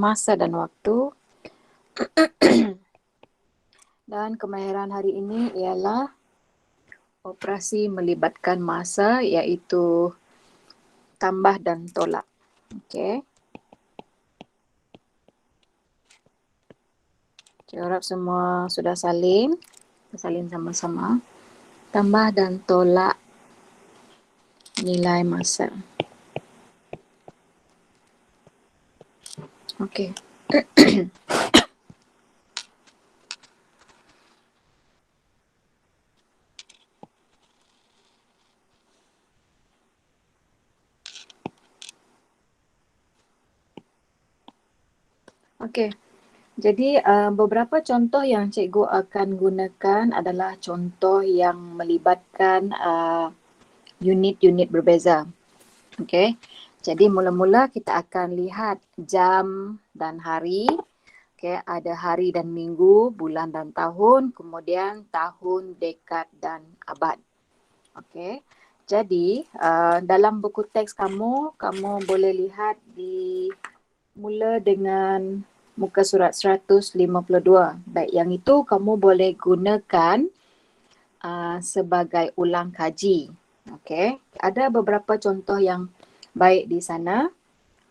masa dan waktu. Dan kemahiran hari ini ialah operasi melibatkan masa, iaitu tambah dan tolak. Okey. Saya harap semua sudah salin. Salin sama-sama. Tambah dan tolak nilai masa. Okey. Okey. Jadi beberapa contoh yang cikgu akan gunakan adalah contoh yang melibatkan unit-unit berbeza. Okey. Jadi mula-mula kita akan lihat jam dan hari. Okey, ada hari dan minggu, bulan dan tahun, kemudian tahun, dekad dan abad. Okey. Jadi dalam buku teks kamu boleh lihat mula dengan muka surat 152. Baik, yang itu kamu boleh gunakan sebagai ulang kaji. Okey, ada beberapa contoh yang baik di sana.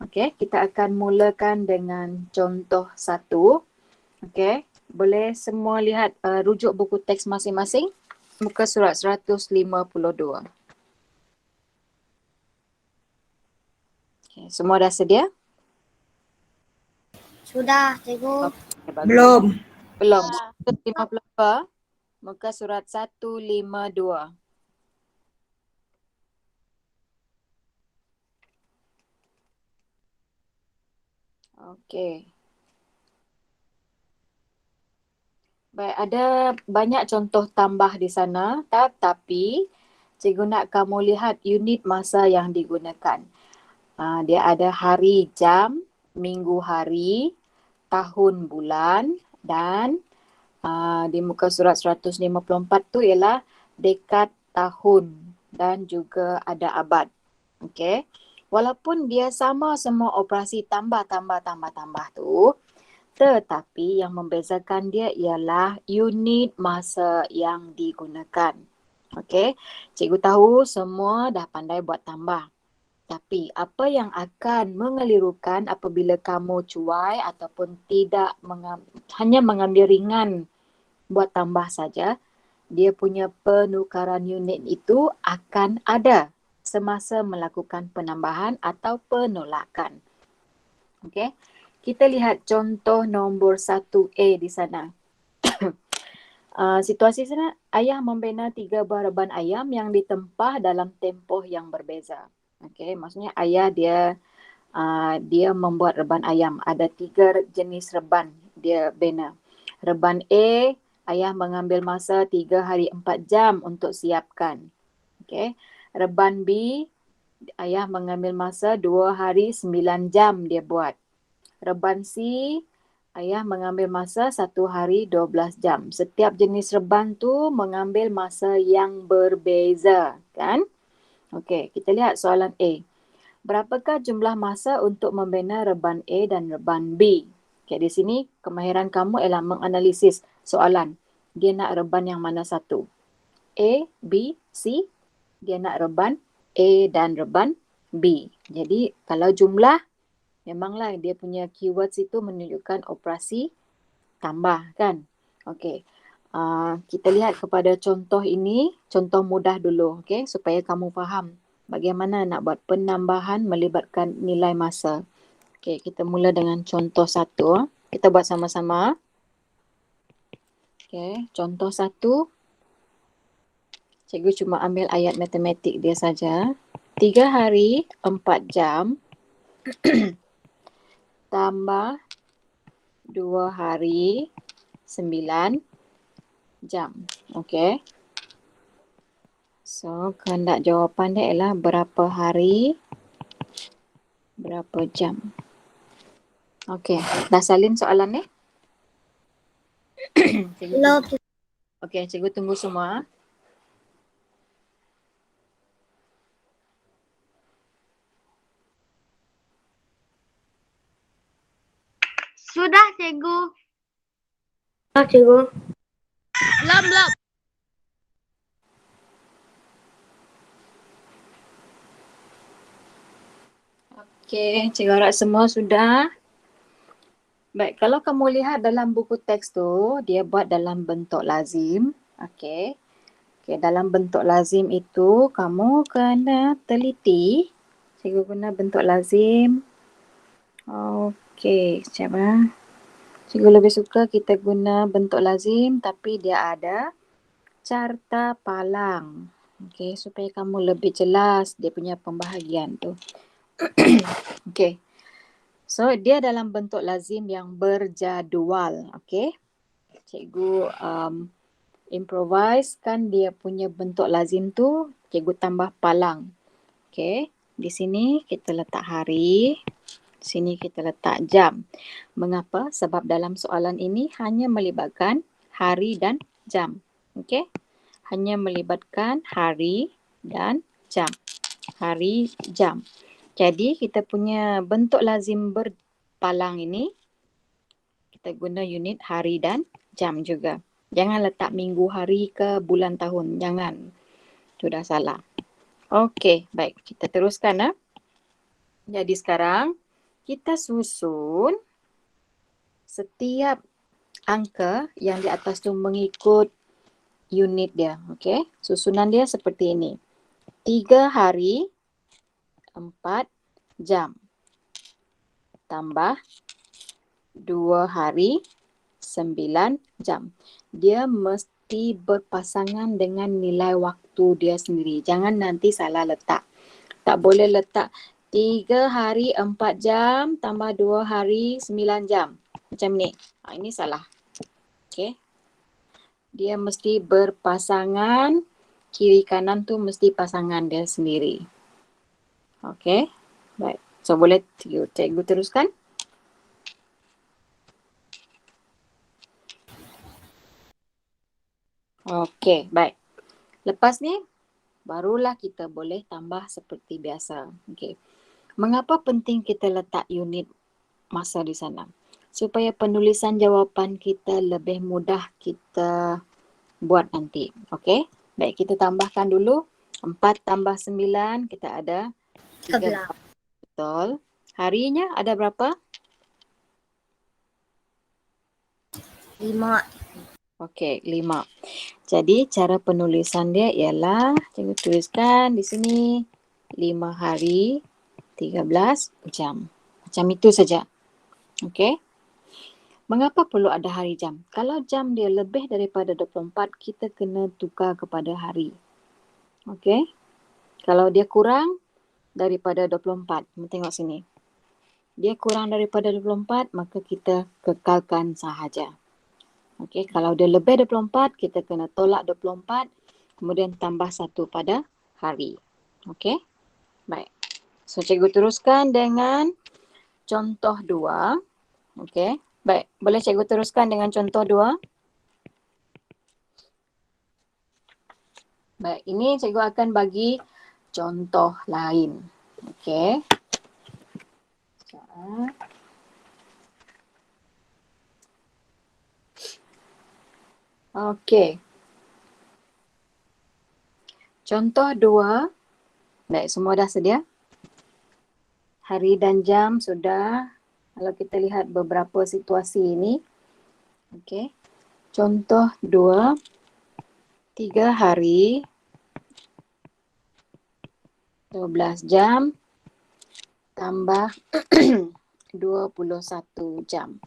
Okey, kita akan mulakan dengan contoh 1. Okey, boleh semua lihat rujuk buku teks masing-masing. Muka surat 152. Okay, semua dah sedia? Sudah, cikgu. Okay, bagus. Belum. Belum. 152. Muka surat 152. Okey. Baik, ada banyak contoh tambah di sana, tapi cikgu nak kamu lihat unit masa yang digunakan. Dia ada hari, jam, minggu, hari, tahun, bulan dan di muka surat 154 tu ialah dekad, tahun dan juga ada abad. Okey. Walaupun dia sama semua operasi tambah tu, tetapi yang membezakan dia ialah unit masa yang digunakan. Okey. Cikgu tahu semua dah pandai buat tambah. Tapi apa yang akan mengelirukan apabila kamu cuai ataupun tidak hanya mengambil ringan buat tambah saja, dia punya penukaran unit itu akan ada semasa melakukan penambahan atau penolakan. Okey. Kita lihat contoh nombor 1A di sana. Situasi sana, ayah membina 3 buah reban ayam yang ditempah dalam tempoh yang berbeza. Okey, maksudnya ayah dia membuat reban ayam. Ada 3 jenis reban dia bina. Reban A, ayah mengambil masa 3 hari 4 jam untuk siapkan. Okey. Reban B, ayah mengambil masa 2 hari 9 jam dia buat. Reban C, ayah mengambil masa 1 hari 12 jam. Setiap jenis reban tu mengambil masa yang berbeza, kan? Okey, kita lihat soalan A. Berapakah jumlah masa untuk membina reban A dan reban B? Okey, di sini kemahiran kamu ialah menganalisis soalan. Dia nak reban yang mana satu? A, B, C. Dia nak reban A dan reban B. Jadi kalau jumlah, memanglah dia punya keywords itu menunjukkan operasi tambah, kan? Okey. Kita lihat kepada contoh ini, contoh mudah dulu, okey, supaya kamu faham bagaimana nak buat penambahan melibatkan nilai masa. Okey, kita mula dengan contoh 1. Kita buat sama-sama. Okey, contoh 1. Cikgu cuma ambil ayat matematik dia saja. 3 hari 4 jam tambah 2 hari 9 jam. Okey. So, kehendak jawapan dia ialah berapa hari, berapa jam. Okey, dah salin soalan ni? Belum. Okey, cikgu tunggu semua. Sudah, Cikgu. Cikgu. Belum. Okey, cikgu harap semua sudah. Baik, kalau kamu lihat dalam buku teks tu, dia buat dalam bentuk lazim. Okey. Okey, dalam bentuk lazim itu kamu kena teliti. Cikgu guna bentuk lazim. Okey, sekejap ah. Cikgu lebih suka kita guna bentuk lazim tapi dia ada carta palang. Okey, supaya kamu lebih jelas dia punya pembahagian tu. Okey. So, dia dalam bentuk lazim yang berjadual. Okey. Cikgu improvisekan dia punya bentuk lazim tu, cikgu tambah palang. Okey. Di sini kita letak hari. Di sini kita letak jam. Mengapa? Sebab dalam soalan ini hanya melibatkan hari dan jam. Okey. Hanya melibatkan hari dan jam. Hari, jam. Jadi kita punya bentuk lazim berpalang ini, kita guna unit hari dan jam juga. Jangan letak minggu, hari ke bulan, tahun. Jangan. Itu dah salah. Okey, baik. Kita teruskan. Jadi sekarang kita susun setiap angka yang di atas tu mengikut unit dia. Okey, susunan dia seperti ini. 3 hari, 4 jam. Tambah 2 hari, 9 jam. Dia mesti berpasangan dengan nilai waktu dia sendiri. Jangan nanti salah letak. Tak boleh letak 3 hari 4 jam tambah 2 hari 9 jam. Macam ni. Ini salah. Okey. Dia mesti berpasangan. Kiri kanan tu mesti pasangan dia sendiri. Okey. Baik. So boleh cikgu teruskan? Okey, baik. Lepas ni barulah kita boleh tambah seperti biasa. Okey. Mengapa penting kita letak unit masa di sana? Supaya penulisan jawapan kita lebih mudah kita buat nanti. Okey. Baik, kita tambahkan dulu. 4 tambah 9, kita ada 13. Betul. Harinya ada berapa? 5. Okey, 5. Jadi cara penulisan dia ialah cikgu tuliskan di sini 5 hari 13 jam. Macam itu saja. Okey. Mengapa perlu ada hari jam? Kalau jam dia lebih daripada 24, kita kena tukar kepada hari. Okey. Kalau dia kurang daripada 24, kita tengok sini. Dia kurang daripada 24, maka kita kekalkan sahaja. Okey, kalau dia lebih 24, kita kena tolak 24, kemudian tambah 1 pada hari. Okey? Baik. So, cikgu teruskan dengan contoh 2. Okey? Baik, boleh cikgu teruskan dengan contoh 2? Baik, ini cikgu akan bagi contoh lain. Okey. Okey. Contoh 2. Baik, semua dah sedia? Hari dan jam sudah. Kalau kita lihat beberapa situasi ini. Okey. Contoh 2. 3 hari 12 jam tambah 21 jam.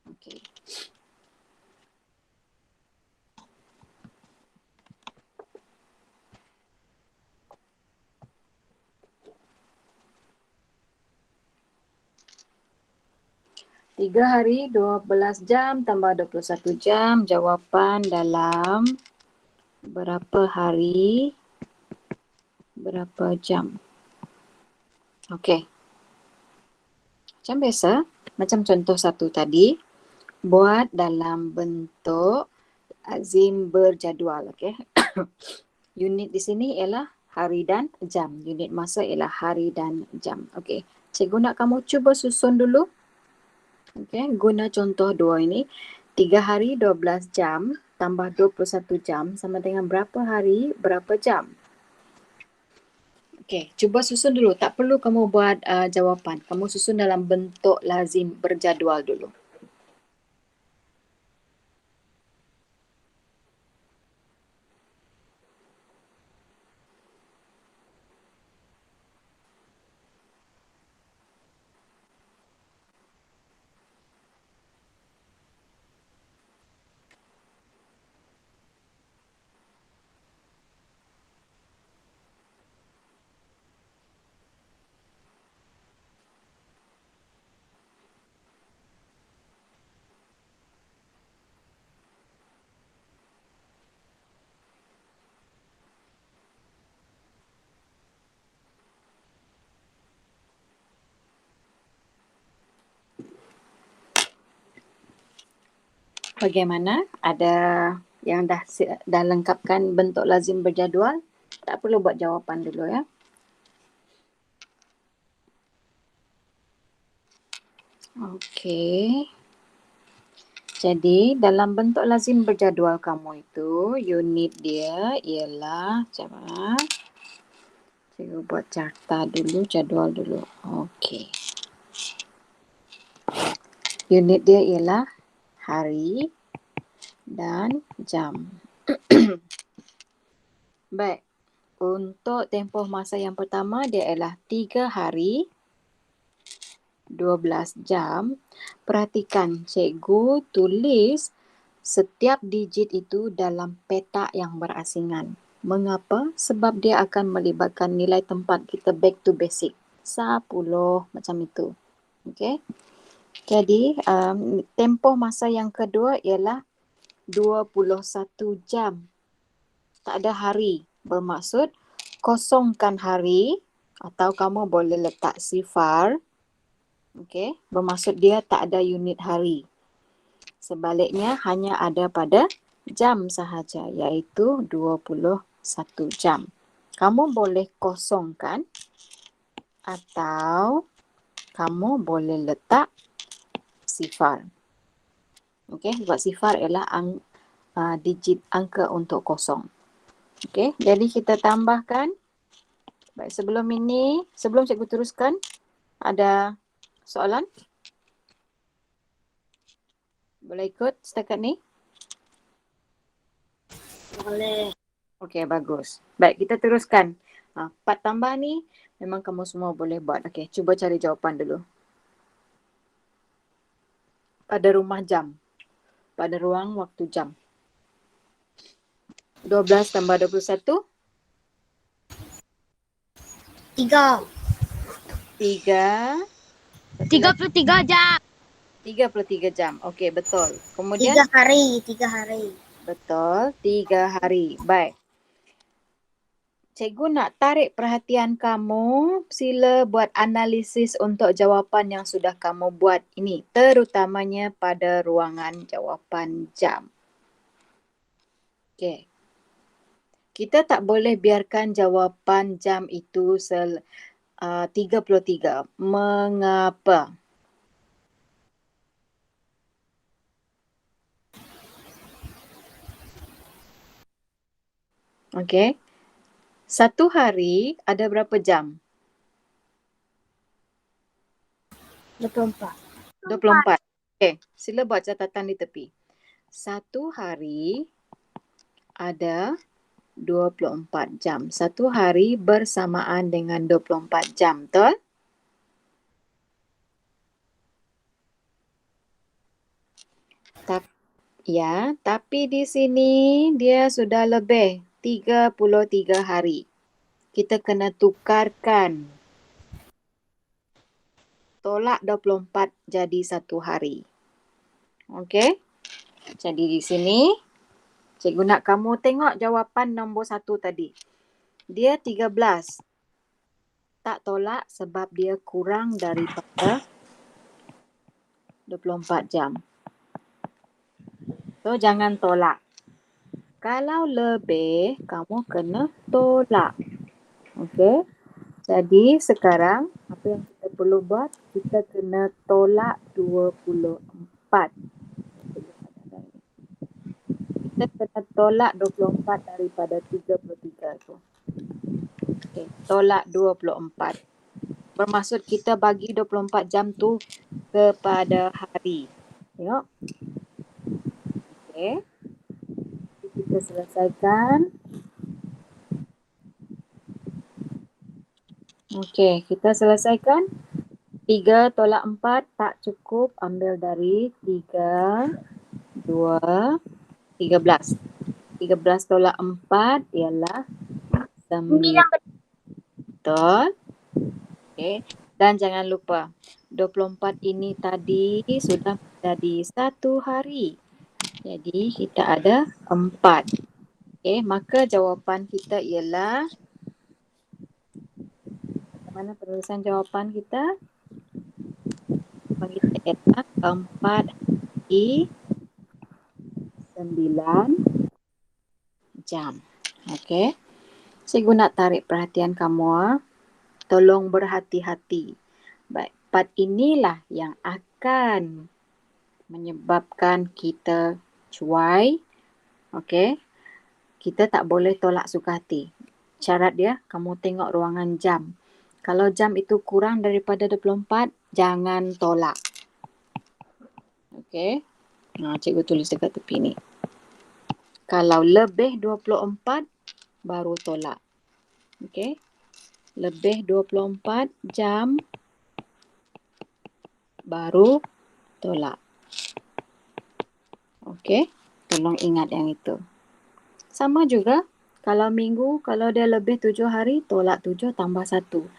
Okey. Tiga hari 12 jam tambah 21 jam. Jawapan dalam berapa hari, berapa jam. Okey. Macam biasa, macam contoh 1 tadi, buat dalam bentuk lazim berjadual. Okey. Unit di sini ialah hari dan jam. Unit masa ialah hari dan jam. Okey. Cikgu nak kamu cuba susun dulu. Okey, guna contoh 2 ini. 3 hari 12 jam tambah 21 jam sama dengan berapa hari, berapa jam? Okey, cuba susun dulu. Tak perlu kamu buat jawapan. Kamu susun dalam bentuk lazim berjadual dulu. Bagaimana? Ada yang dah lengkapkan bentuk lazim berjadual? Tak perlu buat jawapan dulu ya. Okey. Jadi dalam bentuk lazim berjadual kamu itu, unit dia ialah, coba. Cikgu buat carta dulu, jadual dulu. Okey. Unit dia ialah hari dan jam. Baik. Untuk tempoh masa yang pertama dia ialah 3 hari 12 jam. Perhatikan, cikgu tulis setiap digit itu dalam petak yang berasingan. Mengapa? Sebab dia akan melibatkan nilai tempat kita back to basic. 10 macam itu. Okey. Jadi, tempoh masa yang kedua ialah 21 jam. Tak ada hari. Bermaksud kosongkan hari atau kamu boleh letak sifar. Okey, bermaksud dia tak ada unit hari. Sebaliknya hanya ada pada jam sahaja, iaitu 21 jam. Kamu boleh kosongkan atau kamu boleh letak sifar. Okey, sebab sifar ialah digit angka untuk kosong. Okey, jadi kita tambahkan. Baik, sebelum cikgu teruskan, ada soalan? Boleh ikut setakat ni? Boleh. Okey, bagus. Baik, kita teruskan. Part tambah ni memang kamu semua boleh buat. Okey, cuba cari jawapan dulu. Pada rumah jam. Pada ruang waktu jam. 12 tambah 21? 3. 3. 33 jam. 33 jam. Okey, betul. Kemudian? 3 hari. 3 hari. Betul, 3 hari. Baik. Cikgu nak tarik perhatian kamu, sila buat analisis untuk jawapan yang sudah kamu buat ini, terutamanya pada ruangan jawapan jam. Okey. Kita tak boleh biarkan jawapan jam itu 33. Mengapa? Okey. Satu hari ada berapa jam? 24. 24. Okey, sila buat catatan di tepi. Satu hari ada 24 jam. Satu hari bersamaan dengan 24 jam, betul? Tapi di sini dia sudah lebih 33 hari. Kita kena tukarkan. Tolak 24 jadi satu hari. Okey? Jadi di sini, cikgu nak kamu tengok jawapan nombor 1 tadi. Dia 13. Tak tolak sebab dia kurang daripada 24 jam. So, jangan tolak. Kalau lebih, kamu kena tolak. Okey? Jadi, sekarang apa yang kita perlu buat, kita kena tolak 24. Kita kena tolak 24 daripada 33 tu. Okay, tolak 24. Bermaksud kita bagi 24 jam tu kepada hari. Tengok. Okay. Kita selesaikan. Okay, kita selesaikan. 3 tolak 4 tak cukup. Ambil dari 3, 2, 13. 13 tolak 4 ialah 9. Betul. Okay. Dan jangan lupa, 24 ini tadi sudah menjadi 1 hari. Jadi kita ada 4. Okay, maka jawapan kita ialah, mana penulisan jawapan kita? Kita ialah 4 hari 9 jam. Okay. Cikgu nak tarik perhatian kamu. Tolong berhati-hati. Baik, part inilah yang akan menyebabkan kita cuai. Okay. Kita tak boleh tolak suka hati. Syarat dia, kamu tengok ruangan jam. Kalau jam itu kurang daripada 24, jangan tolak. Okay. Nah, cikgu tulis dekat tepi ni. Kalau lebih 24, baru tolak. Okay. Lebih 24 jam, baru tolak. Okay. Tolong ingat yang itu. Sama juga, kalau minggu, kalau dia lebih 7 hari, tolak 7 tambah 1.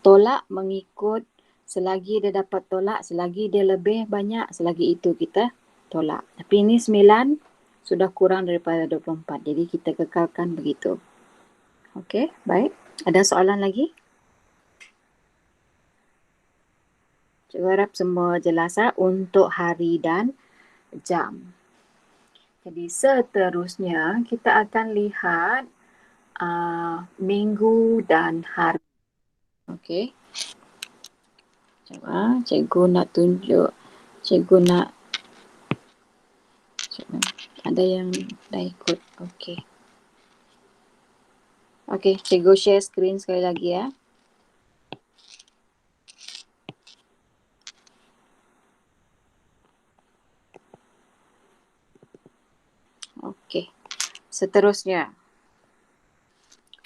Tolak mengikut selagi dia dapat tolak, selagi dia lebih banyak, selagi itu kita tolak. Tapi ini 9 sudah kurang daripada 24. Jadi kita kekalkan begitu. Okey, baik. Ada soalan lagi? Cikgu harap semua jelas untuk hari dan jam. Jadi seterusnya kita akan lihat minggu dan hari. Okey. Coba cikgu nak tunjuk. Cikgu nak ada yang dah ikut. Okey. Okey, cikgu share screen sekali lagi ya. Okey. Seterusnya.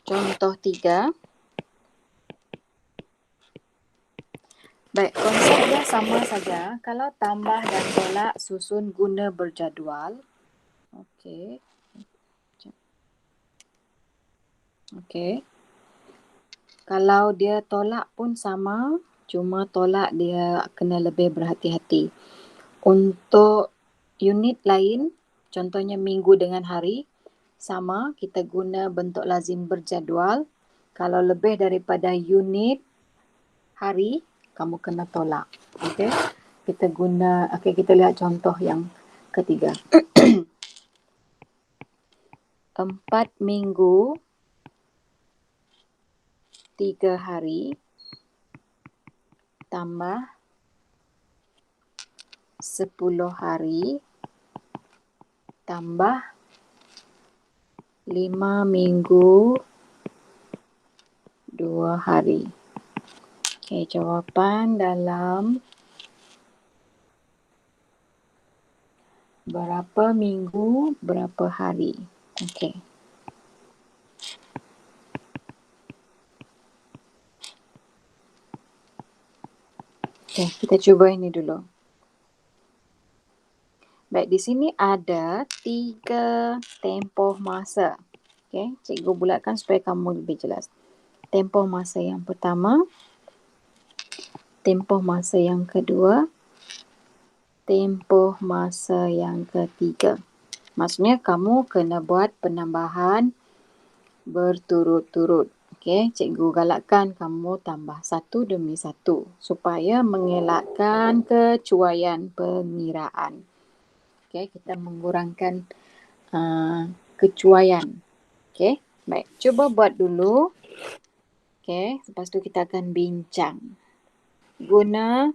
Contoh 3. Baik, konsepnya sama saja. Kalau tambah dan tolak susun guna berjadual. Okey. Okey. Kalau dia tolak pun sama, cuma tolak dia kena lebih berhati-hati. Untuk unit lain, contohnya minggu dengan hari, sama, kita guna bentuk lazim berjadual. Kalau lebih daripada unit hari, kamu kena tolak. Okey. Kita lihat contoh yang ketiga. 4 minggu 3 hari tambah 10 hari tambah 5 minggu 2 hari. Okey, jawapan dalam berapa minggu, berapa hari. Okey. Okey, kita cuba ini dulu. Baik, di sini ada 3 tempoh masa. Okey, cikgu bulatkan supaya kamu lebih jelas. Tempoh masa yang pertama, tempoh masa yang kedua, tempoh masa yang ketiga. Maksudnya kamu kena buat penambahan berturut-turut. Okey, cikgu galakkan kamu tambah satu demi satu supaya mengelakkan kecuaian pengiraan. Okey, kita mengurangkan kecuaian. Okey, baik. Cuba buat dulu. Okey, lepas tu kita akan bincang. guna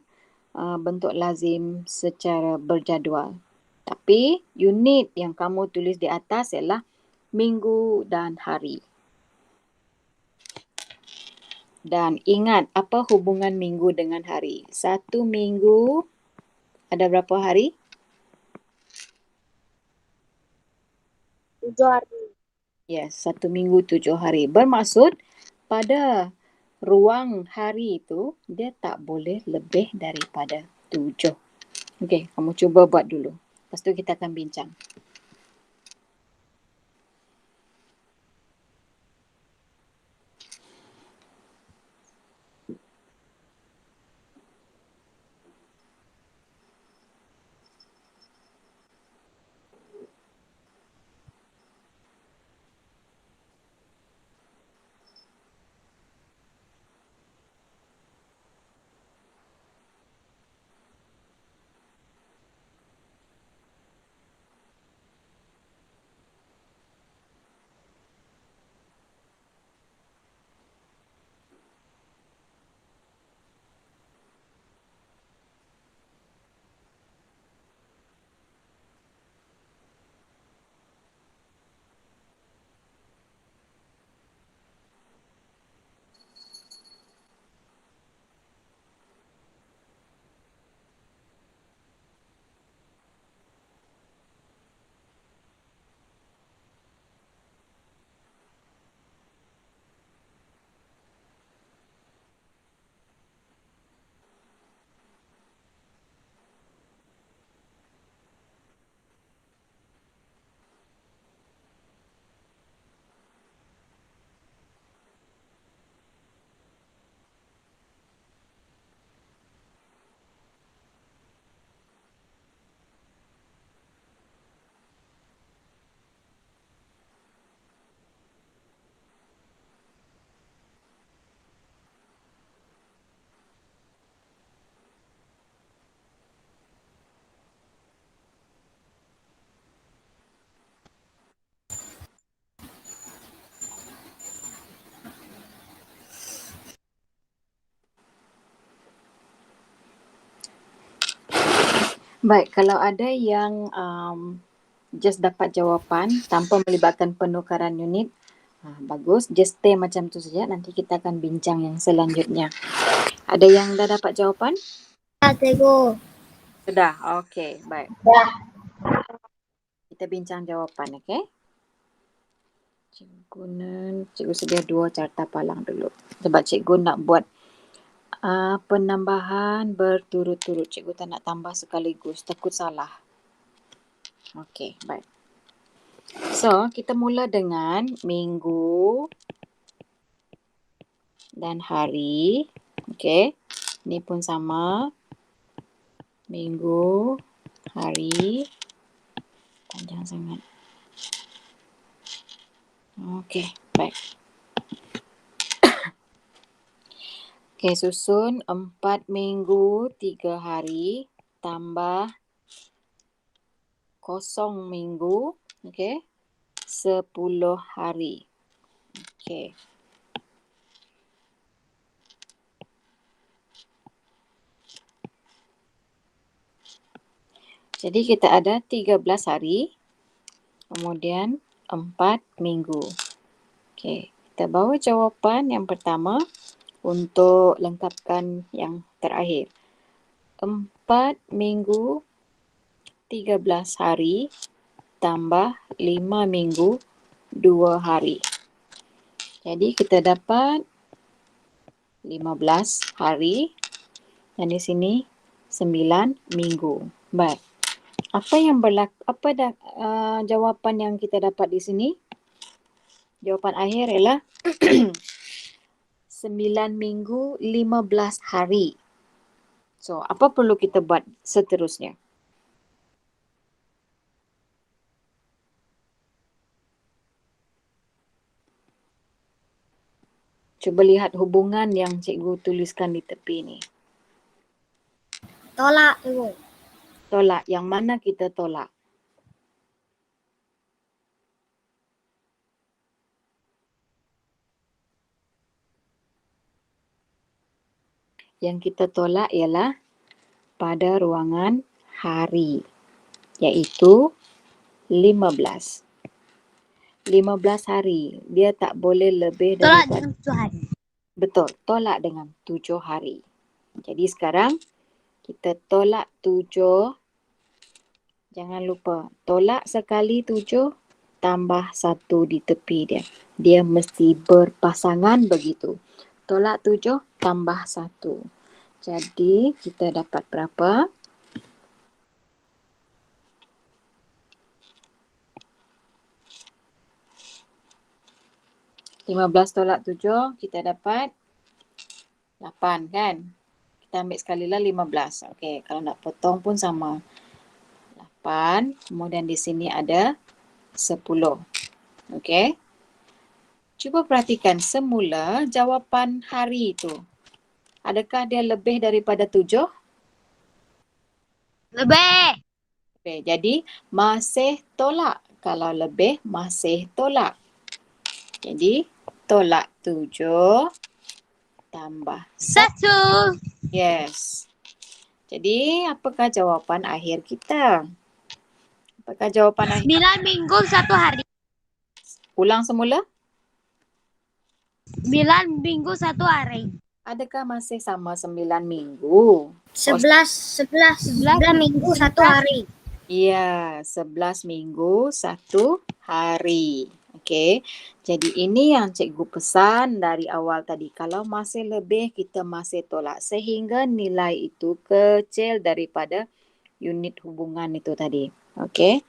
bentuk lazim secara berjadual. Tapi unit yang kamu tulis di atas ialah minggu dan hari. Dan ingat, apa hubungan minggu dengan hari? Satu minggu ada berapa hari? 7 hari. Yes, satu minggu 7 hari. Bermaksud pada ruang hari itu dia tak boleh lebih daripada 7. Okey, kamu cuba buat dulu. Lepas tu kita akan bincang. Baik, kalau ada yang just dapat jawapan tanpa melibatkan penukaran unit, bagus. Just stay macam tu saja. Nanti kita akan bincang yang selanjutnya. Ada yang dah dapat jawapan? Cikgu. Sudah. Okey, baik. Dah. Kita bincang jawapan, okey? Cikgu sedia 2 carta palang dulu. Sebab cikgu nak buat penambahan berturut-turut. Cikgu tak nak tambah sekaligus. Takut salah. Okey, baik. So, kita mula dengan minggu dan hari. Okey. Ini pun sama. Minggu, hari. Panjang sangat. Okey, baik. Okey, susun 4 minggu, 3 hari tambah kosong minggu, okey, 10 hari. Okey. Jadi kita ada 13 hari, kemudian 4 minggu. Okey, kita bawa jawapan yang pertama untuk lengkapkan yang terakhir. 4 minggu, 13 hari tambah 5 minggu, 2 hari. Jadi kita dapat 15 hari dan di sini 9 minggu. Baik. Apa yang berlaku, jawapan yang kita dapat di sini? Jawapan akhir ialah 9 minggu 15 hari. So, apa perlu kita buat seterusnya? Cuba lihat hubungan yang cikgu tuliskan di tepi ni. Tolak, cikgu. Tolak. Yang mana kita tolak? yang kita tolak ialah pada ruangan hari, iaitu 15. 15 hari. Dia tak boleh lebih Tolak daripada, dengan 7 hari. betul, tolak dengan 7 hari. Jadi sekarang kita tolak 7. Jangan lupa, tolak sekali 7 tambah 1 di tepi dia. Dia mesti berpasangan begitu. Tolak 7 tambah 1. Jadi kita dapat berapa? 15 tolak 7, kita dapat 8 kan? Kita ambil sekali lah 15. Okey, kalau nak potong pun sama. 8, kemudian di sini ada 10. Okey. Cuba perhatikan semula jawapan hari itu. Adakah dia lebih daripada 7? Lebih. Okey, jadi masih tolak. Kalau lebih, masih tolak. Jadi, tolak 7 tambah 1. 1. Yes. Jadi, apakah jawapan akhir kita? Apakah jawapan akhir? 9 minggu 1 hari. Ulang semula. 9 minggu 1 hari. Adakah masih sama 9 minggu? 11 minggu 1 hari. Ya, 11 minggu 1 hari. Okey. Jadi ini yang cikgu pesan dari awal tadi. Kalau masih lebih, kita masih tolak. Sehingga nilai itu kecil daripada unit hubungan itu tadi. Okey.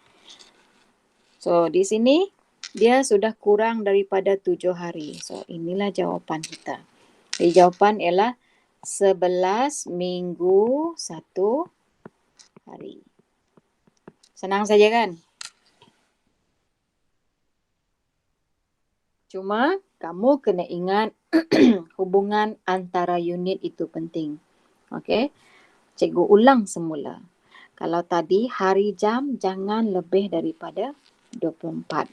So, di sini dia sudah kurang daripada 7 hari. So, inilah jawapan kita. Jadi, jawapan ialah 11 minggu 1 hari. Senang saja kan? Cuma kamu kena ingat hubungan antara unit itu penting. Okey? Cikgu ulang semula. Kalau tadi hari jam jangan lebih daripada 24.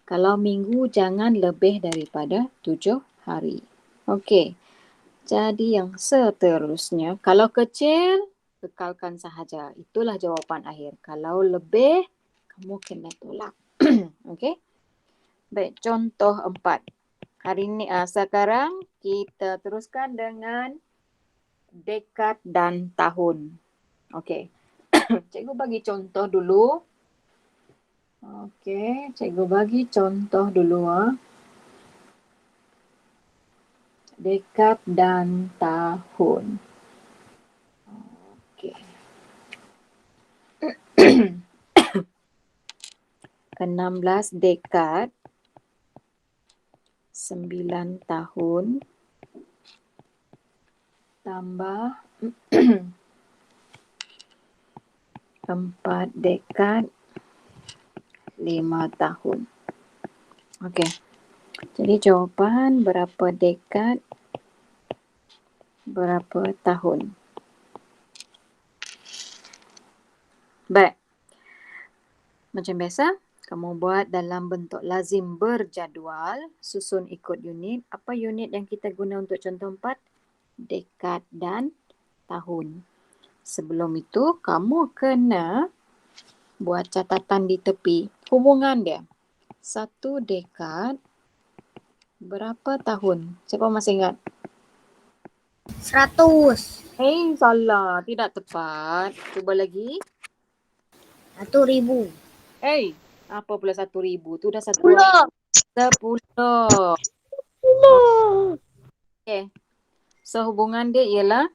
Kalau minggu jangan lebih daripada 7 hari. Okey. Jadi yang seterusnya, kalau kecil, kekalkan sahaja. Itulah jawapan akhir. Kalau lebih, kamu kena tolak. Okey? Baik, contoh 4. Hari ini, sekarang kita teruskan dengan dekad dan tahun. Okey. Cikgu bagi contoh dulu. Okey, cikgu bagi contoh dulu. Dekad dan tahun. Okey. 16 dekad, 9 tahun, tambah 4 dekad, 5 tahun. Okey. Jadi jawapan berapa dekad, berapa tahun. Baik. Macam biasa, kamu buat dalam bentuk lazim berjadual, susun ikut unit. Apa unit yang kita guna untuk contoh 4? Dekad dan tahun. Sebelum itu, kamu kena buat catatan di tepi hubungan dia. 1 dekad, berapa tahun? Siapa masih ingat? 100. Salah. Tidak tepat. Cuba lagi. 1.000. Apa pula 1,000? Tu dah 1. 10. 10. Okay. So, hubungan dia ialah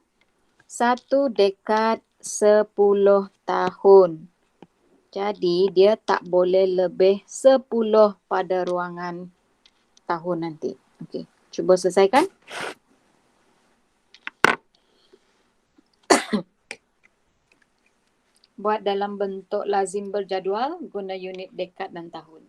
1 dekad 10 tahun. Jadi, dia tak boleh lebih 10 pada ruangan tahun nanti. Okey, cuba selesaikan. Buat dalam bentuk lazim berjadual, guna unit dekad dan tahun.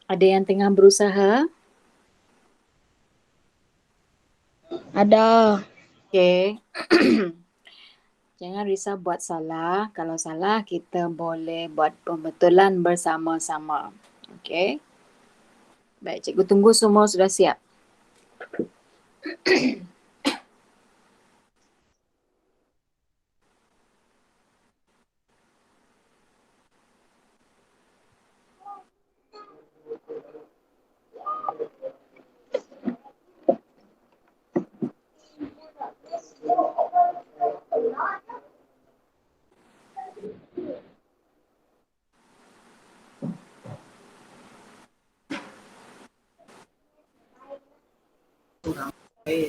Ada yang tengah berusaha? Ada. Okey. Jangan risau buat salah. Kalau salah, kita boleh buat pembetulan bersama-sama. Okey. Baik, cikgu tunggu semua sudah siap.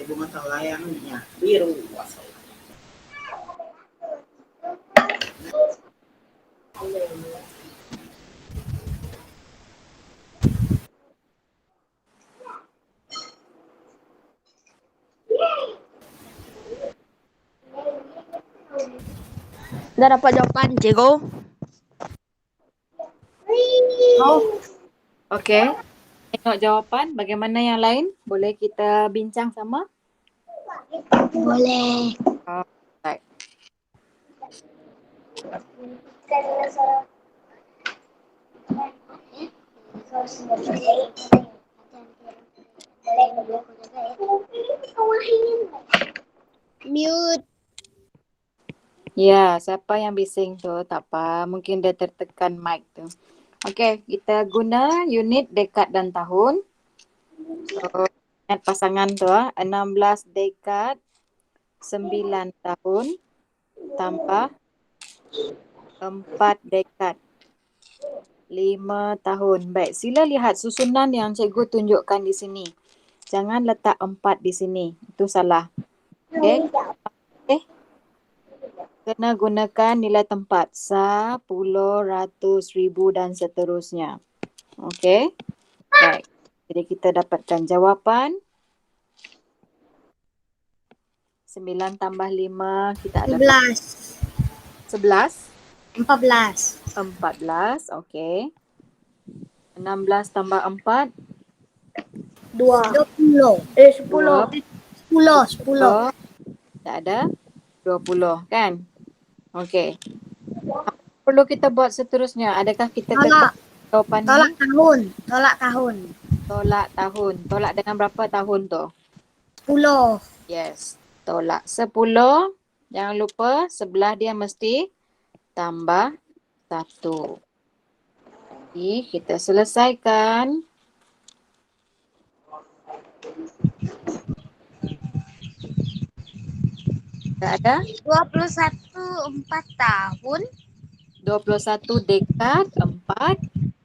Bunga layangnya biru. Udah dapat jawaban, Cikgu. Oh, okey. Tengok jawapan. Bagaimana yang lain? Boleh kita bincang sama? Boleh. Oh, baik. Mute. Ya, siapa yang bising tu? Tak apa. Mungkin dia tertekan mic tu. Okey, kita guna unit dekad dan tahun. So, ingat pasangan tu 16 dekad, 9 tahun tambah 4 dekad, 5 tahun. Baik, sila lihat susunan yang cikgu tunjukkan di sini. Jangan letak 4 di sini. Itu salah. Okey. Okay. Kena gunakan nilai tempat 10, ratus, ribu dan seterusnya. Okey. Baik. Jadi kita dapatkan jawapan 9 tambah 5 kita ada 11. 11. 14. 14. Okey. 16 tambah 4 20. 10. 10. Tak ada 20 kan? Okey. Apa perlu kita buat seterusnya? Adakah kita kekal jawapan ni? Tolak tahun. Tolak tahun. Tolak tahun. Tolak dengan berapa tahun tu? 10. Yes. Tolak 10. Jangan lupa sebelah dia mesti tambah 1. Jadi kita selesaikan. Tak ada? 21 4 tahun. 21 dekad 4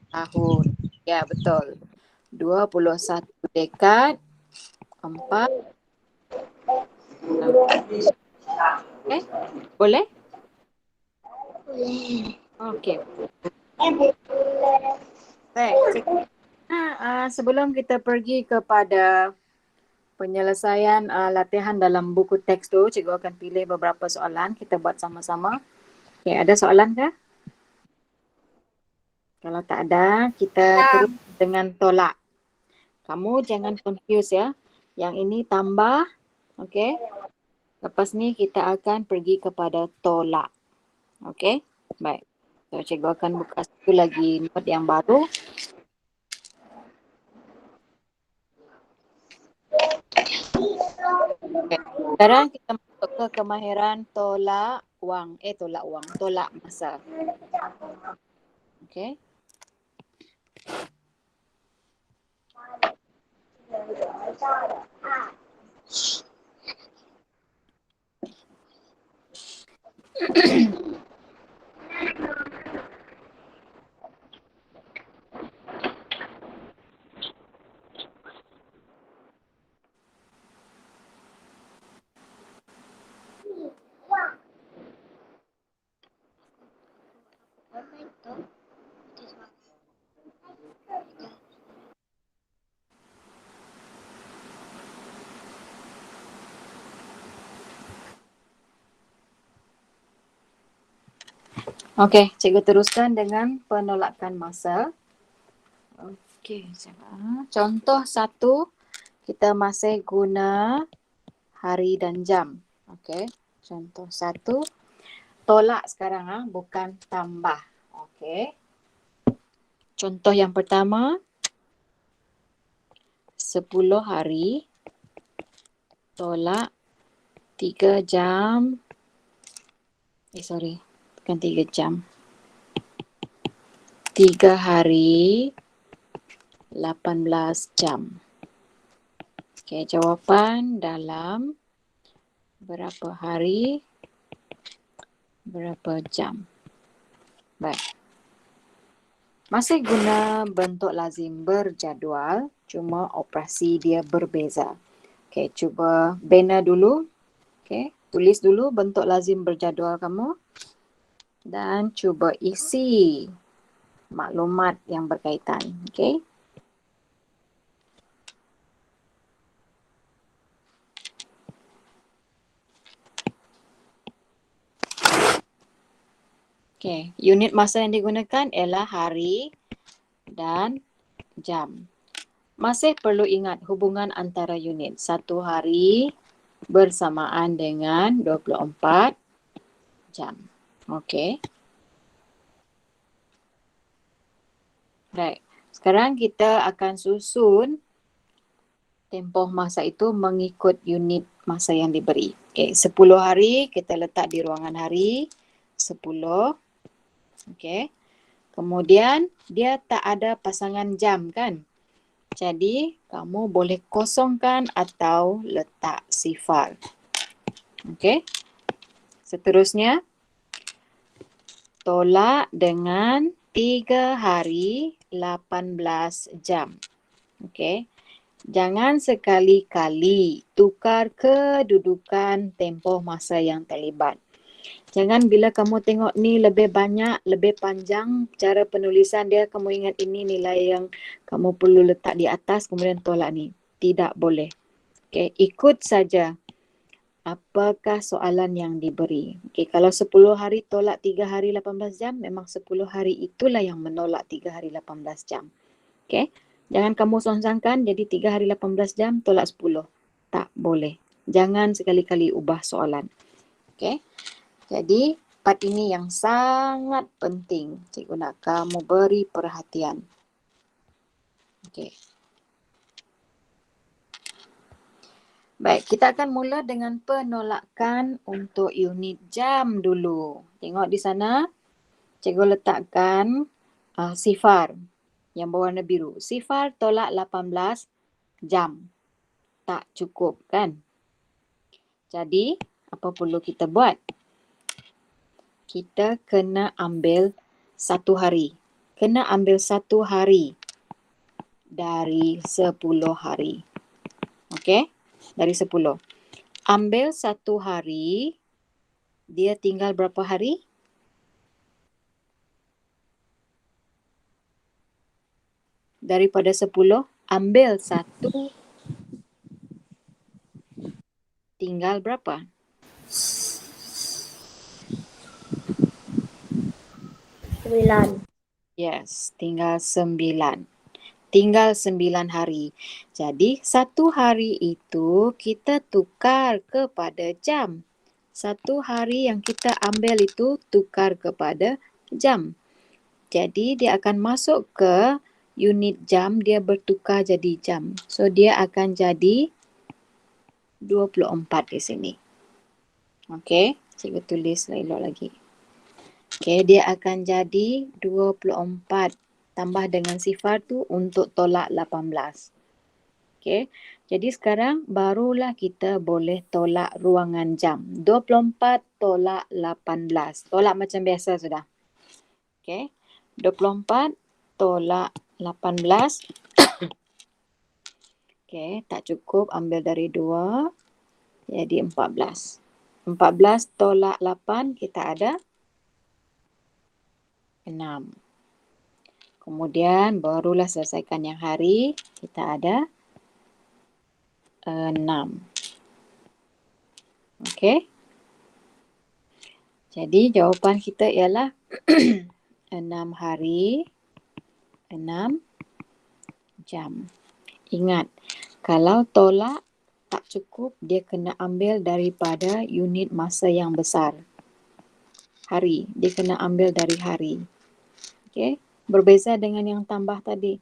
tahun. Ya, betul. 21 dekad 4 tahun. Okay? Boleh? Okey. Baik. Sebelum kita pergi kepada penyelesaian latihan dalam buku teks tu, cikgu akan pilih beberapa soalan. Kita buat sama-sama. Okay, ada soalan kah? Kalau tak ada, kita terus dengan tolak. Kamu jangan confuse ya. Yang ini tambah. Okay. Lepas ni kita akan pergi kepada tolak. Okay. Baik. So, cikgu akan buka satu lagi note yang baru. Okay. Sekarang kita masuk ke kemahiran tolak wang. Tolak wang. Tolak masa. Okay. Okey, cikgu teruskan dengan penolakan masa. Okey, contoh 1 kita masih guna hari dan jam. Okey. Contoh 1 tolak sekarang bukan tambah. Okey. Contoh yang pertama 10 hari tolak 3 jam. Bukan 3 jam. 3 hari 18 jam. Okey, jawapan dalam berapa hari, berapa jam. Baik. Masih guna bentuk lazim berjadual, cuma operasi dia berbeza. Okey, cuba bina dulu. Okey, tulis dulu bentuk lazim berjadual kamu dan cuba isi maklumat yang berkaitan. Okey. Okey, unit masa yang digunakan ialah hari dan jam. Masih perlu ingat hubungan antara unit. 1 hari bersamaan dengan 24 jam. Okey. Baik. Sekarang kita akan susun tempoh masa itu mengikut unit masa yang diberi. Okey, 10 hari kita letak di ruangan hari 10. Okey. Kemudian dia tak ada pasangan jam kan? Jadi kamu boleh kosongkan atau letak sifar. Okey. Seterusnya tolak dengan 3 hari 18 jam. Okey. Jangan sekali-kali tukar kedudukan tempoh masa yang terlibat. Jangan bila kamu tengok ni lebih banyak, lebih panjang cara penulisan dia, kamu ingat ini nilai yang kamu perlu letak di atas kemudian tolak ni. Tidak boleh. Okey, ikut saja apakah soalan yang diberi. Okey, kalau 10 hari tolak 3 hari 18 jam, memang 10 hari itulah yang menolak 3 hari 18 jam. Okey, jangan kamu songsangkan jadi 3 hari 18 jam tolak 10. Tak boleh. Jangan sekali-kali ubah soalan. Okey. Jadi, part ini yang sangat penting. Cikgu nak kamu beri perhatian. Okey. Baik, kita akan mula dengan penolakan untuk unit jam dulu. Tengok di sana, cikgu letakkan sifar yang berwarna biru. Sifar tolak 18 jam. Tak cukup kan? Jadi, apa perlu kita buat? Kita kena ambil 1 hari. Kena ambil 1 hari dari 10 hari. Okey? Dari 10. Ambil 1 hari, dia tinggal berapa hari? Daripada 10, ambil 1, tinggal berapa? 9. Yes, tinggal 9. Tinggal 9 hari. Jadi 1 hari itu kita tukar kepada jam. 1 hari yang kita ambil itu tukar kepada jam. Jadi dia akan masuk ke unit jam, dia bertukar jadi jam. So dia akan jadi 24 di sini. Okey, cikgu tulis elok lagi. Okey, dia akan jadi 24 tambah dengan sifar tu untuk tolak 18. Okey. Jadi sekarang barulah kita boleh tolak ruangan jam. 24 tolak 18. Tolak macam biasa sudah. Okey. 24 tolak 18. Okey, tak cukup, ambil dari 2. Jadi 14. 14 tolak 8 kita ada 6. Kemudian barulah selesaikan yang hari, kita ada 6. Okey. Jadi jawapan kita ialah 6 hari, 6 jam. Ingat, kalau tolak tak cukup, dia kena ambil daripada unit masa yang besar. Hari, dia kena ambil dari hari. Okey, berbeza dengan yang tambah tadi.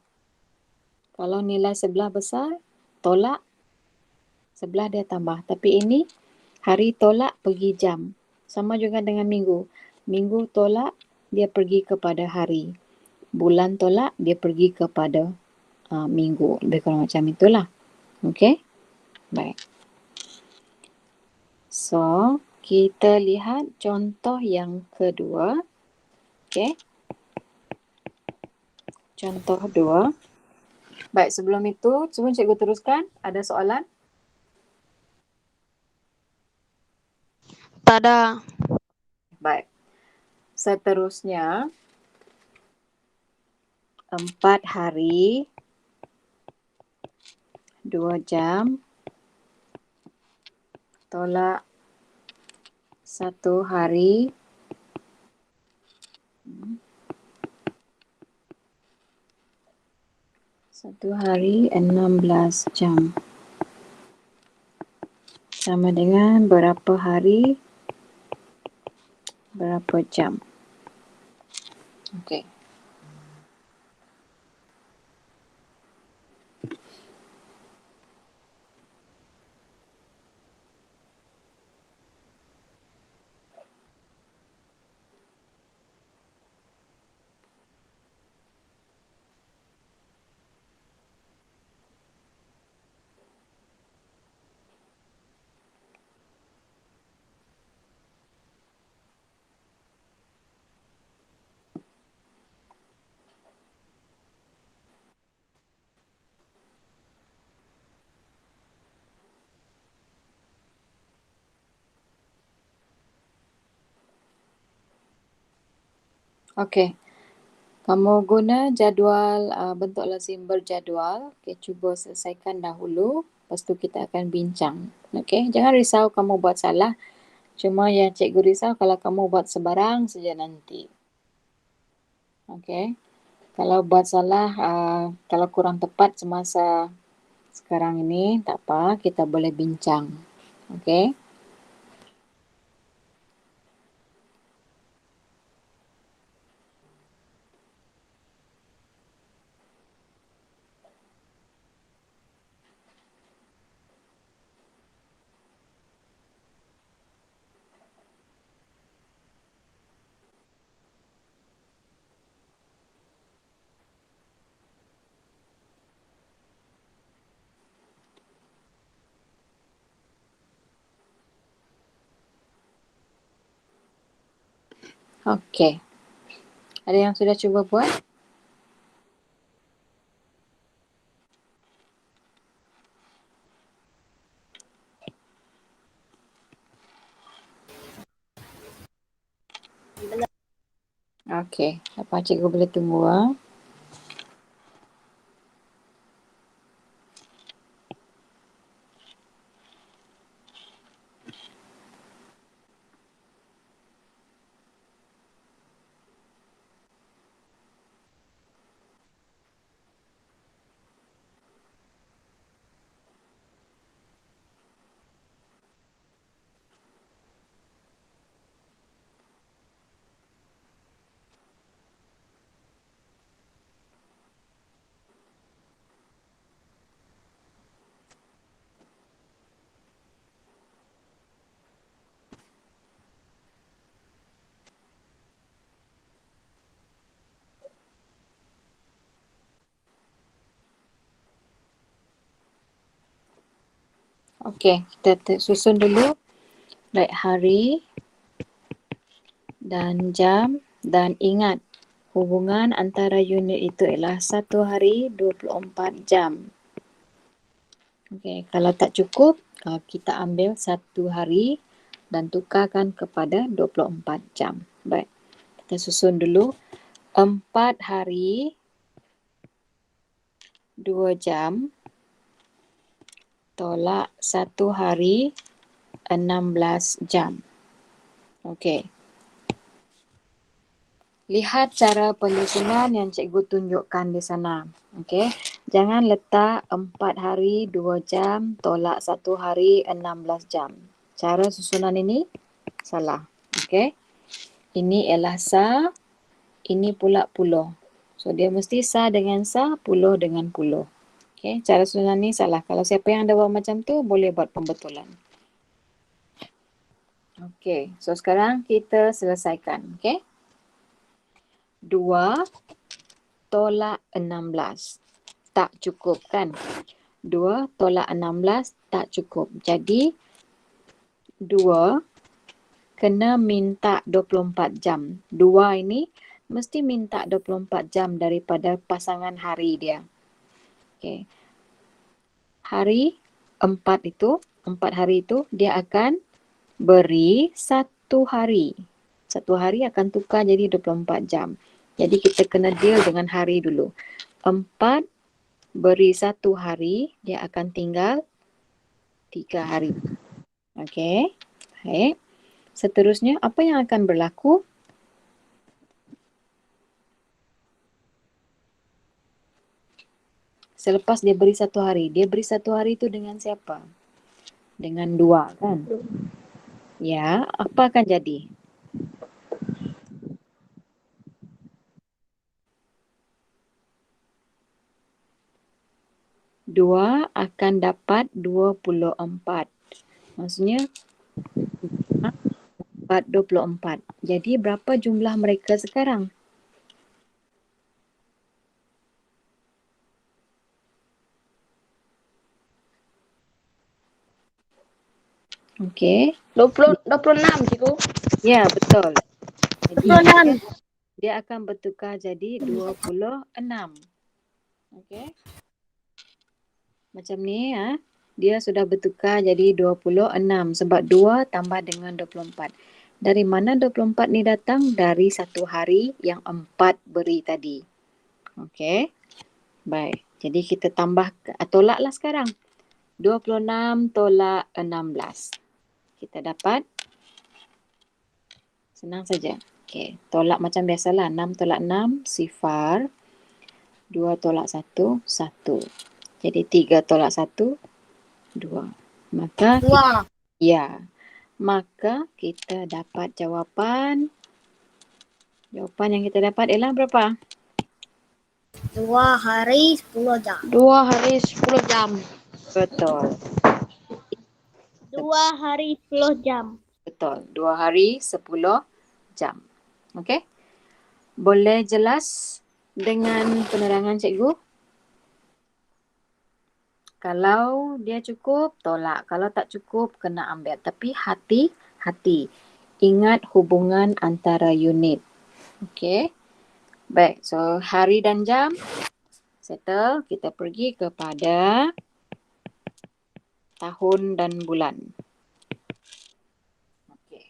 Kalau nilai sebelah besar, tolak sebelah dia tambah. Tapi ini hari tolak pergi jam. Sama juga dengan minggu. Minggu tolak dia pergi kepada hari. Bulan tolak dia pergi kepada minggu. Lebih kurang macam itulah. Okey? Baik. So, kita lihat contoh yang kedua. Okey? Contoh dua. Baik, sebelum itu, cuba cikgu teruskan. Ada soalan? Tak ada. Baik. Seterusnya, 4 hari, 2 jam, tolak 1 hari, 1 hari 16 jam. Sama dengan berapa hari, berapa jam. Okey. Okey. Kamu guna jadual bentuk lazim berjadual. Okey, cuba selesaikan dahulu. Lepas tu kita akan bincang. Okey, jangan risau kamu buat salah. Cuma yang cikgu risau kalau kamu buat sebarang saja nanti. Okey. Kalau buat salah, kalau kurang tepat semasa sekarang ini, tak apa, kita boleh bincang. Okey. Okey. Ada yang sudah cuba buat? Okey. Apa cikgu boleh tunggu? Okey, kita susun dulu. Baik, hari dan jam, dan ingat hubungan antara unit itu ialah 1 hari 24 jam. Okey, kalau tak cukup, kita ambil 1 hari dan tukarkan kepada 24 jam. Baik, kita susun dulu. 4 hari 2 jam tolak 1 hari 16 jam. Okey. Lihat cara penyusunan yang cikgu tunjukkan di sana. Okey. Jangan letak 4 hari 2 jam tolak 1 hari 16 jam. Cara susunan ini salah. Okey. Ini ialah sa, ini pula puluh. So dia mesti sa dengan sa, puluh dengan puluh. Okey, cara susunan ni salah. Kalau siapa yang ada buat macam tu boleh buat pembetulan. Okey, so sekarang kita selesaikan. Okey. 2 tolak 16. Tak cukup kan? 2 tolak 16 tak cukup. Jadi 2 kena minta 24 jam. 2 ini mesti minta 24 jam daripada pasangan hari dia. Okey. Hari 4 itu, 4 hari itu dia akan beri 1 hari. 1 hari akan tukar jadi 24 jam. Jadi kita kena deal dengan hari dulu. 4 beri 1 hari, dia akan tinggal 3 hari. Okey. Baik. Seterusnya, apa yang akan berlaku? Selepas dia beri 1 hari, dia beri 1 hari itu dengan siapa? Dengan 2 kan? Ya, apa akan jadi? Dua akan dapat 24. Maksudnya 4, 24. Jadi berapa jumlah mereka sekarang? Okey. 26, cikgu. Ya, betul. Jadi 26. dia akan bertukar jadi 26. Okey. Macam ni ya. Dia sudah bertukar jadi 26 sebab 2 tambah dengan 24. Dari mana 24 ni datang? Dari 1 hari yang 4 beri tadi. Okey. Baik. Jadi kita tambah, tolaklah sekarang. 26 tolak 16. Kita dapat, senang saja. Okey. Tolak macam biasalah. 6 tolak 6, sifar. 2 tolak 1, 1. Jadi 3 tolak 1, 2. Maka Dua. ya. Maka kita dapat jawapan. Jawapan yang kita dapat ialah berapa? 2 hari 10 jam. 2 hari 10 jam. Betul. 2 hari 10 jam. Betul. 2 hari 10 jam. Okey? Boleh jelas dengan penerangan cikgu? Kalau dia cukup, tolak. Kalau tak cukup, kena ambil. Tapi hati-hati. Ingat hubungan antara unit. Okey? Baik, so hari dan jam settle. Kita pergi kepada tahun dan bulan. Okey.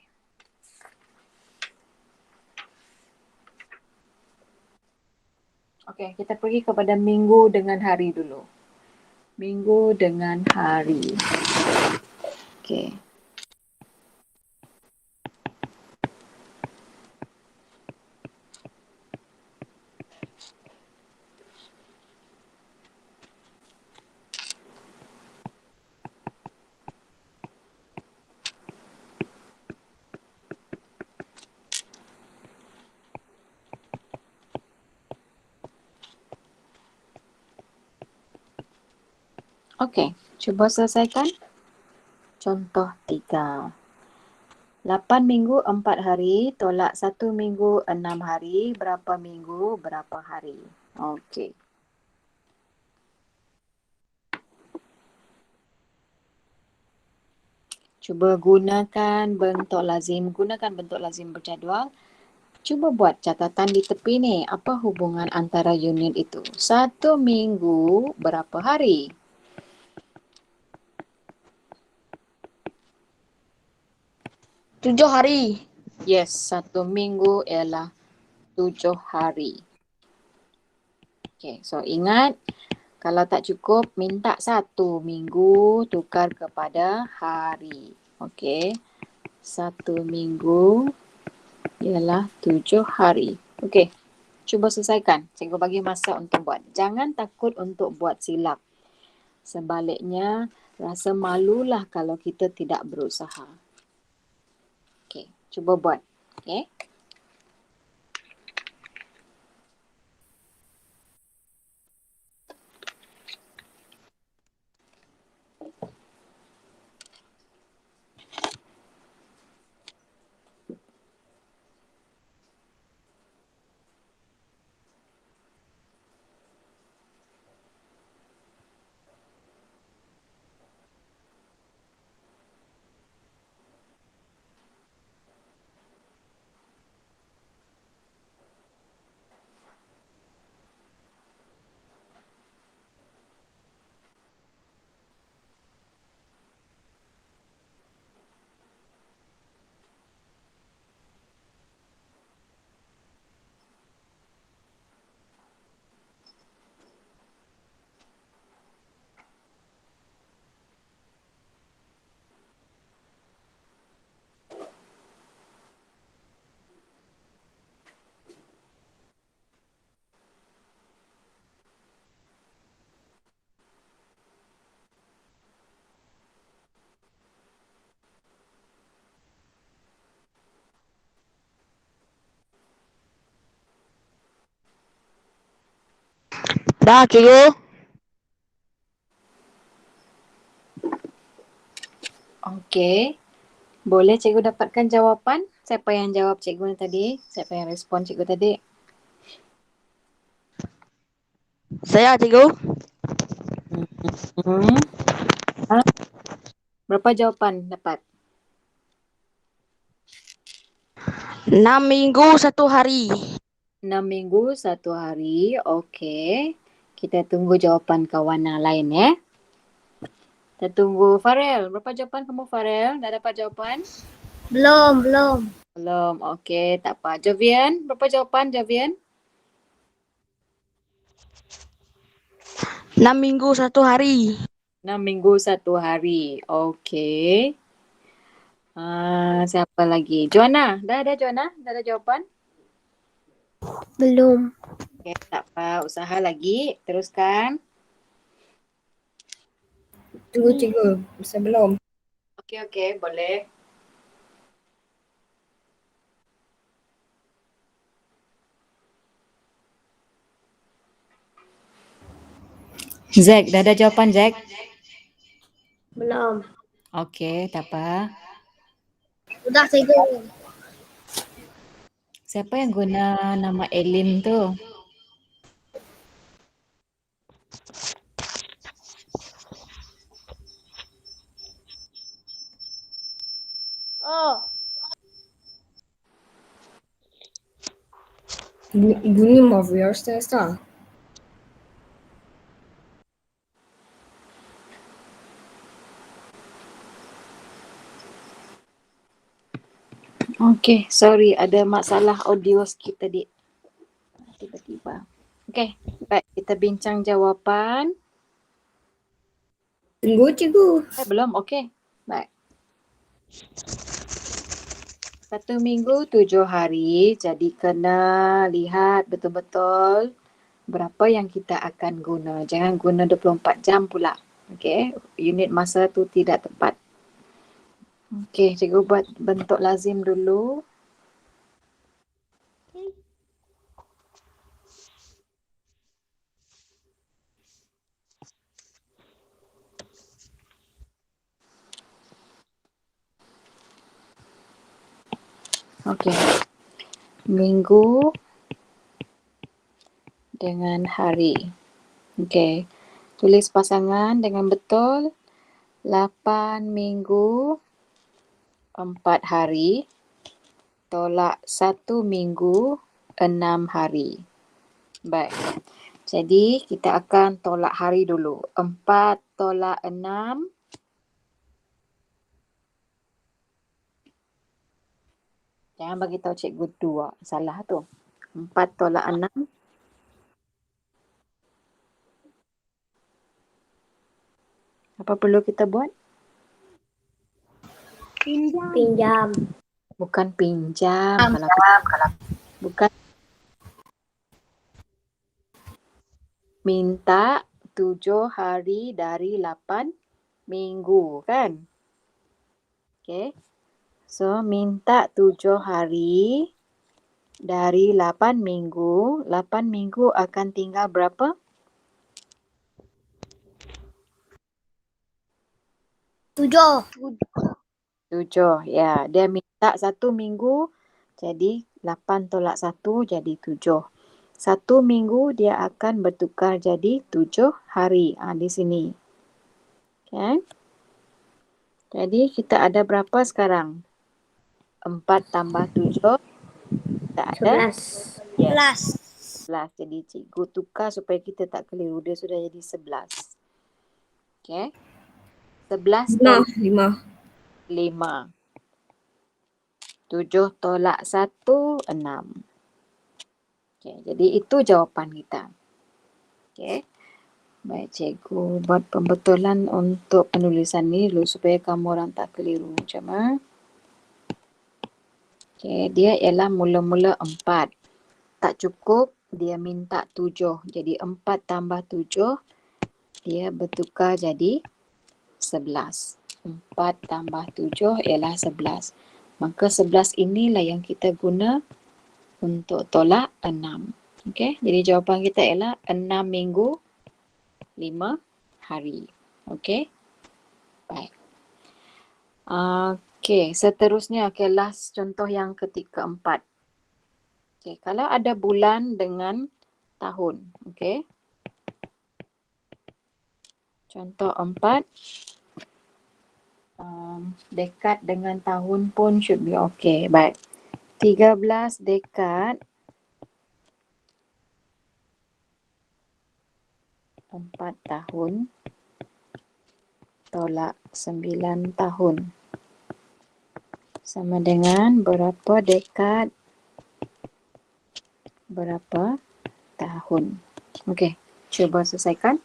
Okey, kita pergi kepada minggu dengan hari dulu. Minggu dengan hari. Okey. Okey, cuba selesaikan. Contoh 3. 8 minggu 4 hari tolak 1 minggu 6 hari. Berapa minggu, berapa hari? Okey. Cuba gunakan bentuk lazim. Gunakan bentuk lazim berjadual. Cuba buat catatan di tepi ni. Apa hubungan antara unit itu? 1 minggu berapa hari? 7 hari. Yes, 1 minggu ialah 7 hari. Okay, so ingat kalau tak cukup minta 1 minggu tukar kepada hari. Okay, 1 minggu ialah 7 hari. Okay, Cuba selesaikan. Cikgu bagi masa untuk buat. Jangan takut untuk buat silap. Sebaliknya, rasa malulah kalau kita tidak berusaha. Okey, cuba buat. Okey. Dah, cikgu. Okey. Boleh cikgu dapatkan jawapan? Siapa yang jawab cikgu ni tadi? Siapa yang respon cikgu tadi? Saya, cikgu. Hmm. Ha? Berapa jawapan dapat? 6 minggu 1 hari. 6 minggu 1 hari. Okey. Kita tunggu jawapan kawan yang lain ya. Kita tunggu Farel. Berapa jawapan kamu Farel? Dah dapat jawapan? Belum, belum. Belum. Okey, tak apa. Jovian, berapa jawapan Jovian? 6 minggu 1 hari. 6 minggu 1 hari. Okey. Siapa lagi? Joanna. Dah ada Joanna? Dah ada jawapan? Belum. Okey, tak apa. Usaha lagi. Teruskan. Tunggu cikgu, bisa belum? Okey, boleh. Zack, dah ada jawapan Zack? Belum. Okey, tak apa. Sudah cikgu. Siapa yang guna nama Elim tu? Oh. Guni ma wyjaśnię. Okey, sorry ada masalah audio sikit tadi. Tiba-tiba. Okey, baik kita bincang jawapan. Tunggu cikgu. Belum, okey. Baik. 1 minggu 7 hari, jadi kena lihat betul-betul berapa yang kita akan guna. Jangan guna 24 jam pula. Okey, unit masa tu tidak tepat. Okey, cikgu buat bentuk lazim dulu. Okey. Minggu dengan hari. Okey. Tulis pasangan dengan betul. 8 minggu 4 hari tolak 1 minggu 6 hari. Baik. Jadi kita akan tolak hari dulu. 4 tolak 6. Jangan bagi tahu cikgu 2. Salah tu. 4 tolak 6. Apa perlu kita buat? Pinjam. Bukan pinjam. Bukan. minta 7 hari dari 8 minggu kan? Okay. So minta 7 hari dari 8 minggu. 8 minggu akan tinggal berapa? 7. 7. Ya, dia minta 1 minggu jadi 8 tolak 1 jadi 7. 1 minggu dia akan bertukar jadi 7 hari. Di sini. Okay. Jadi kita ada berapa sekarang? 4 tambah 7. Kita ada 11. Yes. 11. Jadi cikgu tukar supaya kita tak keliru. Dia sudah jadi 11. Okay. 11 tolak 5. 5. 7 tolak 1, 6. Okay, jadi itu jawapan kita. Okay. Baik, cikgu buat pembetulan untuk penulisan ni dulu supaya kamu orang tak keliru. Macam mana? Okay, dia ialah mula-mula 4. Tak cukup, dia minta 7. Jadi 4 tambah 7, dia bertukar jadi 11. 4 tambah 7 ialah 11. Maka 11 inilah yang kita guna untuk tolak 6. Okey, jadi jawapan kita ialah 6 minggu 5 hari. Okey. Baik. Okey, seterusnya last contoh yang keempat. Okey, kalau ada bulan dengan tahun, okey. Contoh 4. Dekad dengan tahun pun should be okey. Baik. 13 dekad 4 tahun tolak 9 tahun. Sama dengan berapa dekad berapa tahun. Okey, cuba selesaikan.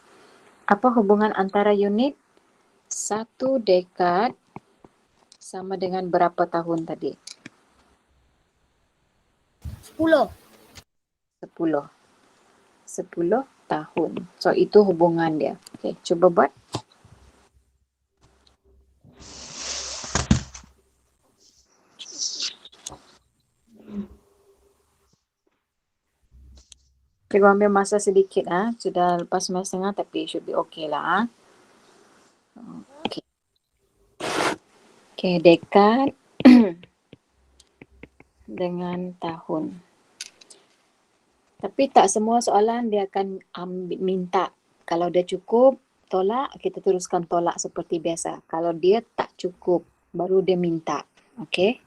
Apa hubungan antara unit 1 dekad sama dengan berapa tahun tadi? 10. 10. 10 tahun. So itu hubungan dia. Okey, cuba buat. Cikgu ambil masa sedikit sudah lepas 9:30 tapi should be okay lah. Okey. Okey, dekad dengan tahun. Tapi tak semua soalan dia akan minta. Kalau dia cukup, tolak, kita teruskan tolak seperti biasa. Kalau dia tak cukup, baru dia minta. Okey.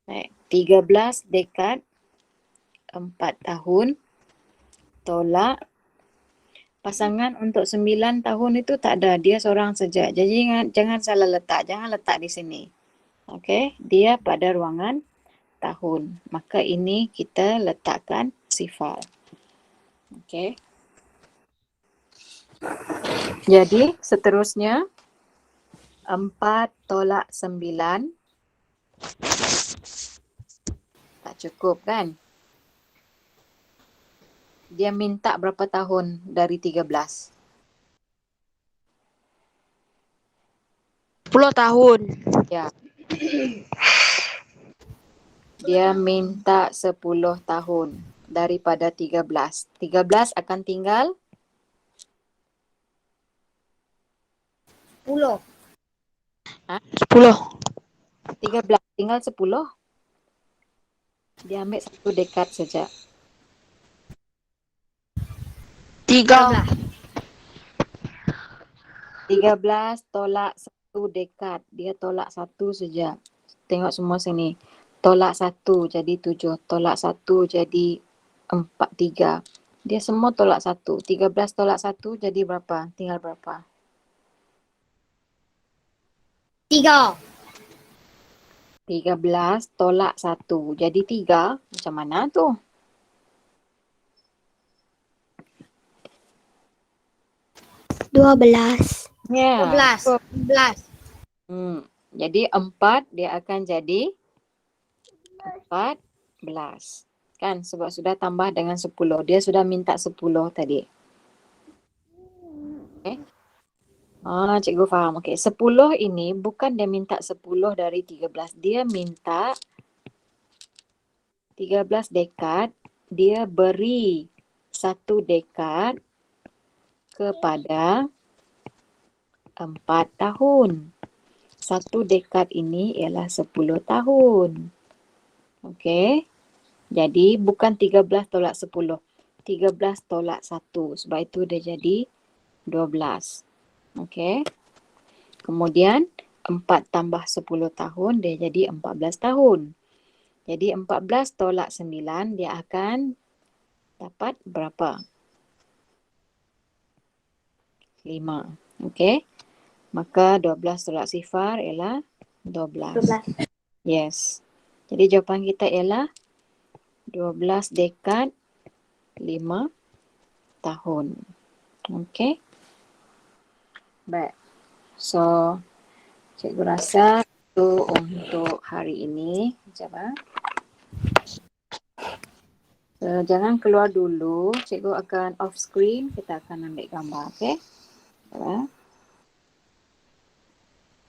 Baik, 13 dekad 4 tahun tolak pasangan untuk 9 tahun itu tak ada. Dia seorang saja. Jadi jangan salah letak. Jangan letak di sini. Okey, dia pada ruangan tahun. Maka ini kita letakkan sifar. Okey. Jadi seterusnya 4 tolak 9 tak cukup kan? Dia minta berapa tahun dari 13? 10 tahun. Ya. Dia minta 10 tahun daripada 13. 13 akan tinggal 10. 10. 13 tinggal 10. Dia ambil satu dekad saja. 3. 13 tolak 1 dekad. Dia tolak 1 saja. Tengok semua sini. Tolak 1 jadi 7. Tolak 1 jadi 4, 3. Dia semua tolak 1. 13 tolak 1 jadi berapa? Tinggal berapa? 3. 13 tolak 1 jadi 3. Macam mana tu? Ya. 12. Jadi 4 dia akan jadi 14. Kan sebab sudah tambah dengan 10. Dia sudah minta 10 tadi. Okay. Cikgu faham. Okay. 10 ini bukan dia minta 10 dari 13. Dia minta 13 dekad. Dia beri 1 dekad kepada 4 tahun. 1 dekad ini ialah 10 tahun. Okey. Jadi bukan 13 tolak 10. 13 tolak 1. Sebab itu dia jadi 12. Okey. Kemudian 4 tambah 10 tahun dia jadi 14 tahun. Jadi 14 tolak 9 dia akan dapat berapa? 5. Okey. Maka 12 tolak sifar ialah 12. 12. Yes. Jadi jawapan kita ialah 12 dekad 5 tahun. Okey. Baik. So, cikgu rasa itu untuk hari ini. Sekejap. So, jangan keluar dulu. Cikgu akan off screen. Kita akan ambil gambar. Okey.